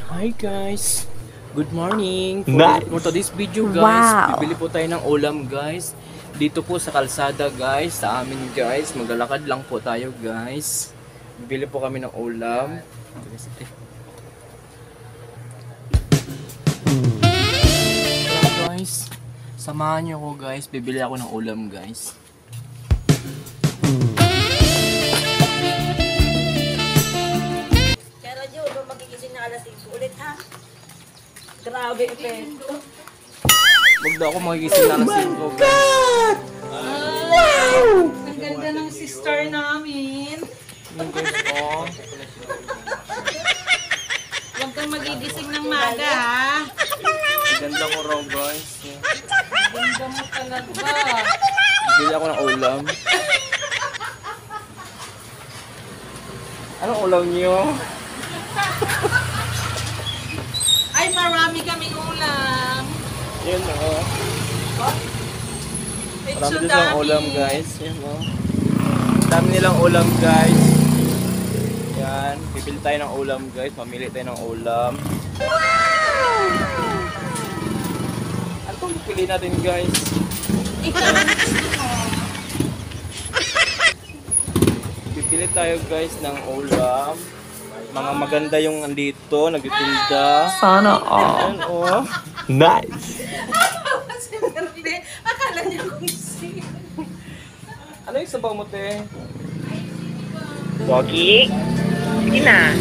Hi guys! Good morning! Nice. For today's video guys, Wow. bibili po tayo ng ulam guys. Dito po sa kalsada guys, sa amin guys. Maglalakad lang po tayo guys. Bibili po kami ng ulam. Tara guys, samahan niyo ako guys. Bibili ako ng ulam guys. Pero Jo, ba magigising na alas 5 ulit ha? Grabe epekto. Huwag daw ako magigising na alas 5 guys. Ang ganda ng sister namin. Yun guys, oh. Huwag kang magigising ng maga ha. Ganda ko raw guys. Ganda mo talaga. Bibili ako ng ulam. Anong ulam niyo? Ay, marami kaming ulam. Yan o. It's Marami so din silang dami. ulam guys. Yan o. Dami nilang ulam guys. Yan. Bibili tayo ng ulam guys. Mamili tayo ng ulam. Ano itong pipili natin guys? Bibili tayo guys ng ulam. Mga maganda yung andito. Nagtitinda. Sana all. Yan o. Nice. Si Verde, akala niya kung si... Ano yung sabaw mo te? Pogi. Sige na.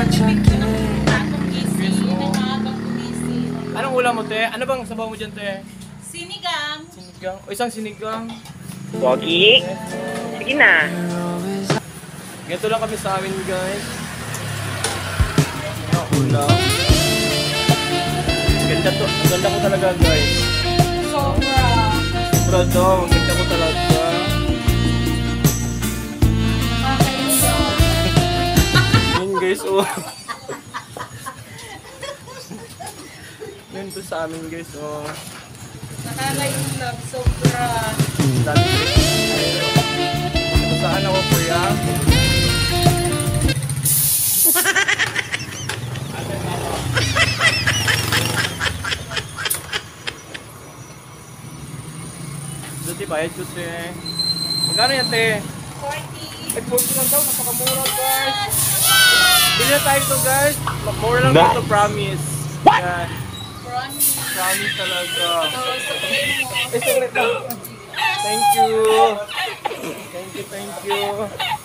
Akong gising, nakaabang gumising. Anong ulam mo te? Ano bang sabaw mo dyan te? Sinigang. Sinigang? O isang sinigang? Pogi. Sige na. Ganito lang kami sa amin guys. Ang ulam. Ganda to. Ang ganda ko talaga guys. Sobra. Sobra daw. Ang ganda ko talaga. Yun guys oh. Yun to sa amin guys oh. Nakaka-love, sobra. Dami. Saan ako kuya? Dati bayad ko te. Magkano yan te? 40. Ay, 40 lang daw. Napakamura guys. Bili na tayo ito guys. Mura lang Nice. dito, promise. What? Yan. Promise. Promise talaga. Oh, sabihin mo. Thank you. Thank you.